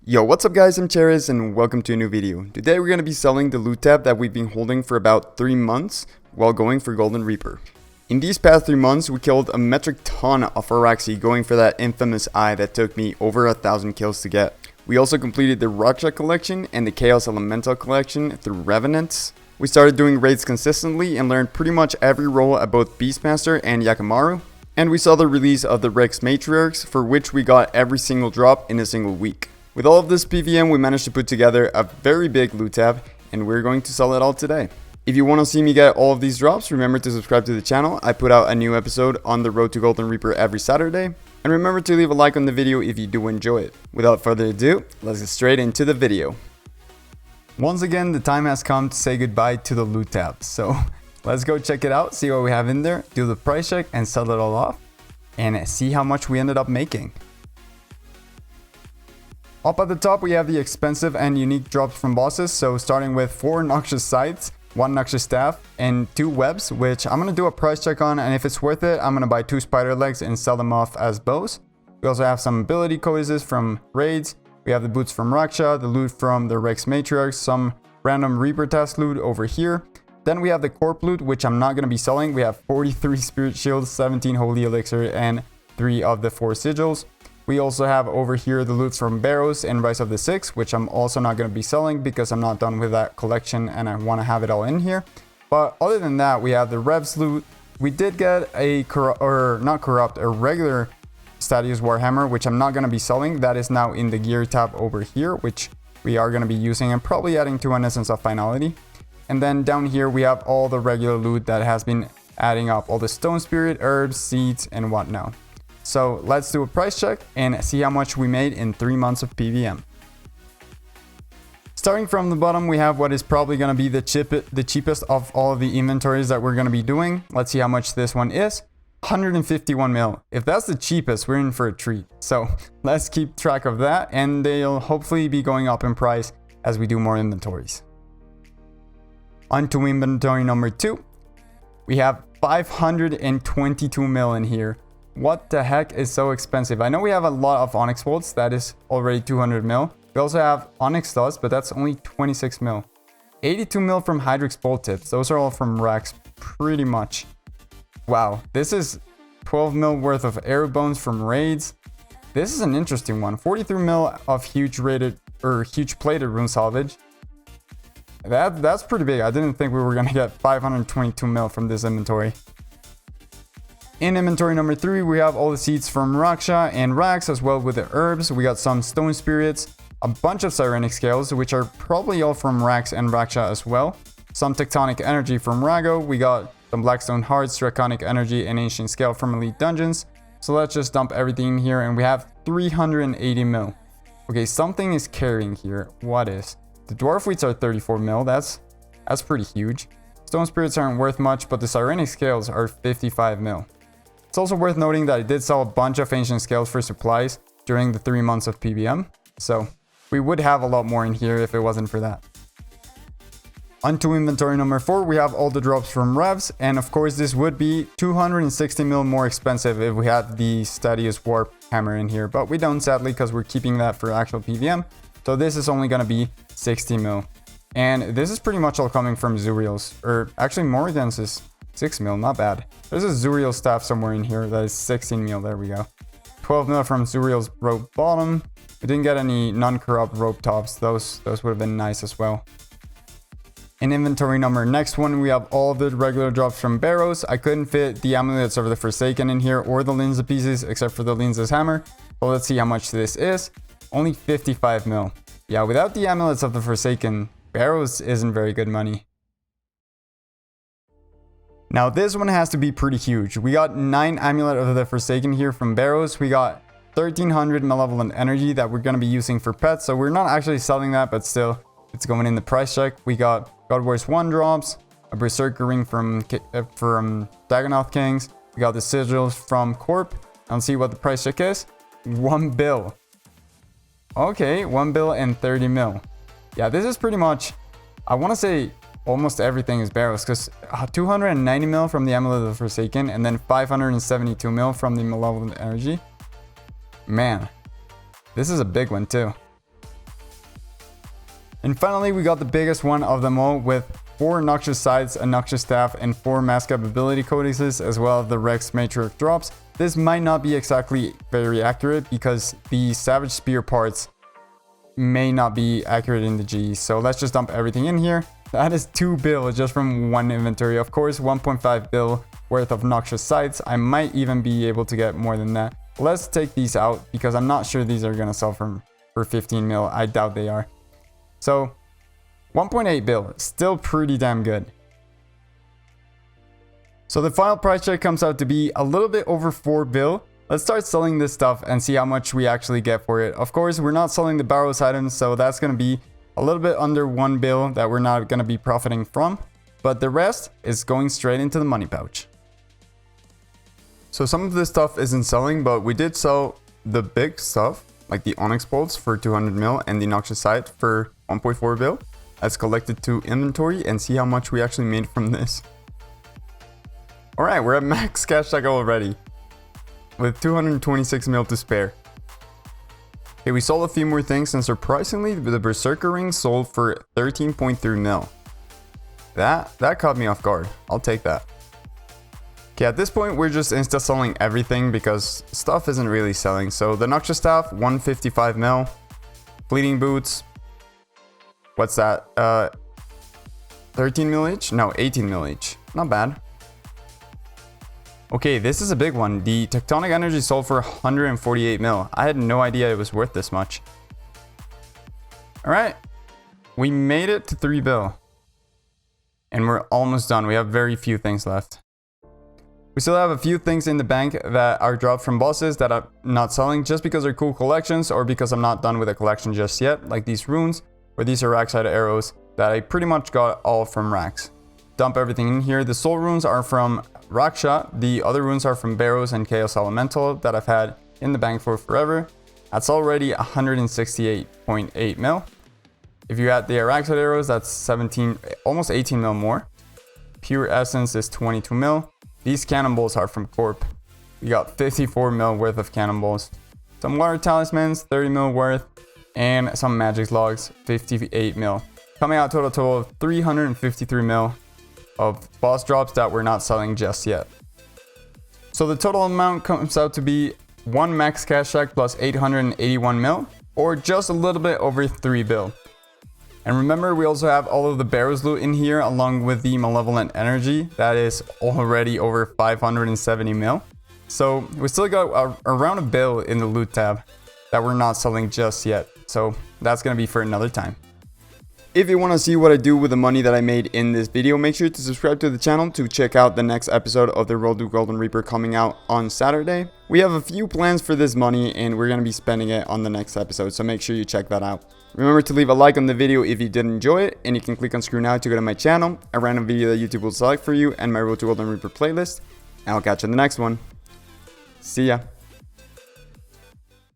Yo, what's up guys, I'm Cheris and welcome to a new video. Today we're going to be selling the loot tab that we've been holding for about 3 months while going for Golden Reaper. In these past 3 months, we killed a metric ton of Araxxor going for that infamous eye that took me over 1,000 kills to get. We also completed the Raksha collection and the Chaos Elemental collection through Revenants. We started doing raids consistently and learned pretty much every role at both Beastmaster and Yakamaru. And we saw the release of the Matriarchs, for which we got every single drop in a single week. With all of this PVM, we managed to put together a very big loot tab, and we're going to sell it all today. If you want to see me get all of these drops, remember to subscribe to the channel. I put out a new episode on the road to Golden Reaper every Saturday. And remember to leave a like on the video if you do enjoy it. Without further ado, let's get straight into the video. Once again, the time has come to say goodbye to the loot tab. So let's go check it out, see what we have in there, do the price check and sell it all off, and see how much we ended up making. Up at the top, we have the expensive and unique drops from bosses. So starting with 4 noxious scythes, 1 noxious staff, and 2 webs, which I'm going to do a price check on. And if it's worth it, I'm going to buy 2 spider legs and sell them off as bows. We also have some ability codices from raids. We have the boots from Raksha, the loot from the Matriarchs, some random Reaper task loot over here. Then we have the corp loot, which I'm not going to be selling. We have 43 spirit shields, 17 holy elixir, and 3 of the 4 sigils. We also have over here the loot from Barrows and Rise of the Six, which I'm also not going to be selling because I'm not done with that collection and I want to have it all in here. But other than that, we have the Revs loot. We did get a regular Stadius Warhammer, which I'm not going to be selling. That is now in the gear tab over here, which we are going to be using and probably adding to an Essence of Finality. And then down here, we have all the regular loot that has been adding up, all the Stone Spirit, herbs, seeds, and whatnot. So let's do a price check and see how much we made in 3 months of PVM. Starting from the bottom, we have what is probably going to be the cheapest of all of the inventories that we're going to be doing. Let's see how much this one is. 151 mil. If that's the cheapest, we're in for a treat. So let's keep track of that, and they'll hopefully be going up in price as we do more inventories. On to inventory number 2. We have 522 mil in here. What the heck is so expensive? I know we have a lot of Onyx bolts. That is already 200 mil. We also have Onyx dust, but that's only 26 mil. 82 mil from Hydrix bolt tips. Those are all from Rax, pretty much. Wow, this is 12 mil worth of arrow bones from raids. This is an interesting one. 43 mil of huge plated rune salvage. That's pretty big. I didn't think we were gonna get 522 mil from this inventory. In inventory number 3, we have all the seeds from Raksha and Rax, as well with the herbs. We got some stone spirits, a bunch of Sirenic scales, which are probably all from Rax and Raksha as well. Some tectonic energy from Vorago. We got some blackstone hearts, draconic energy, and ancient scale from elite dungeons. So let's just dump everything in here, and we have 380 mil. Okay, something is carrying here. What is? The dwarf wheats are 34 mil. That's pretty huge. Stone spirits aren't worth much, but the Sirenic scales are 55 mil. It's also worth noting that I did sell a bunch of ancient scales for supplies during the 3 months of PVM, so we would have a lot more in here if it wasn't for that. Onto inventory number 4, we have all the drops from Revs, and of course this would be 260 mil more expensive if we had the Stadius Warhammer in here, but we don't sadly because we're keeping that for actual PVM, so this is only going to be 60 mil. And this is pretty much all coming from Zuriel's, or actually Morrigan's is 6 mil, not bad. There's a Zuriel staff somewhere in here that is 16 mil, there we go. 12 mil from Zuriel's rope bottom. We didn't get any non-corrupt rope tops, those would have been nice as well. In inventory number next one, we have all of the regular drops from Barrows. I couldn't fit the amulets of the Forsaken in here or the Linza pieces except for the Linza's hammer. But let's see how much this is. Only 55 mil. Yeah, without the amulets of the Forsaken, Barrows isn't very good money. Now this one has to be pretty huge. We got 9 Amulet of the Forsaken here from Barrows. We got 1300 malevolent energy that we're going to be using for pets. So we're not actually selling that, but still it's going in the price check. We got God Wars 1 drops, a Berserker ring from Dagonoth Kings. We got the sigils from Corp. And see what the price check is. 1 bill. Okay, 1 bill and 30 mil. Yeah, this is pretty much, I want to say almost everything is Barrows, because 290 mil from the Amulet of the Forsaken and then 572 mil from the Malevolent Energy. Man, this is a big one too. And finally, we got the biggest one of them all with 4 Noxious Scythes, a Noxious Staff, and 4 Mask Up ability codices, as well as the Rex Matriarch drops. This might not be exactly very accurate because the Savage Spear parts may not be accurate in the G. So let's just dump everything in here. That is 2 bill just from one inventory. Of course, 1.5 bill worth of Noxious Scythes. I might even be able to get more than that. Let's take these out because I'm not sure these are going to sell for 15 mil. I doubt they are. So 1.8 bill, still pretty damn good. So the final price check comes out to be a little bit over 4 bill. Let's start selling this stuff and see how much we actually get for it. Of course, we're not selling the Barrows items, so that's going to be a little bit under 1 bill that we're not going to be profiting from. But the rest is going straight into the money pouch. So some of this stuff isn't selling, but we did sell the big stuff, like the Onyx Bolts for 200 mil and the Noxious Scythe for 1.4 bill. Let's collect it to inventory and see how much we actually made from this. Alright, we're at max cash cycle already, with 226 mil to spare. Okay, we sold a few more things, and surprisingly, the Berserker ring sold for 13.3 mil. That caught me off guard. I'll take that. Okay, at this point, we're just insta-selling everything because stuff isn't really selling. So the Noxious Staff, 155 mil. Fleeting Boots, what's that? 13 mil each? No, 18 mil each. Not bad. Okay, this is a big one. The Tectonic Energy sold for 148 mil. I had no idea it was worth this much. Alright, we made it to 3 bill. And we're almost done. We have very few things left. We still have a few things in the bank that are dropped from bosses that I'm not selling just because they're cool collections or because I'm not done with a collection just yet, like these runes or these Araxxor arrows that I pretty much got all from Rax. Dump everything in here. The soul runes are from Raksha. The other runes are from Barrows and Chaos Elemental that I've had in the bank for forever. That's already 168.8 mil. If you add the Araxxor arrows, that's 17, almost 18 mil more. Pure Essence is 22 mil. These cannonballs are from Corp. We got 54 mil worth of cannonballs. Some water talismans, 30 mil worth. And some magic logs, 58 mil. Coming out total of 353 mil of boss drops that we're not selling just yet. So the total amount comes out to be 1 max cash check plus 881 mil, or just a little bit over 3 bill. And remember, we also have all of the Barrows loot in here along with the Malevolent Energy. That is already over 570 mil. So we still got around 1 bill in the loot tab that we're not selling just yet. So that's going to be for another time. If you want to see what I do with the money that I made in this video, make sure to subscribe to the channel to check out the next episode of the Road to Golden Reaper coming out on Saturday. We have a few plans for this money and we're going to be spending it on the next episode, so make sure you check that out. Remember to leave a like on the video if you did enjoy it, and you can click on screw now to go to my channel, a random video that YouTube will select for you, and my Road to Golden Reaper playlist. And I'll catch you in the next one. See ya.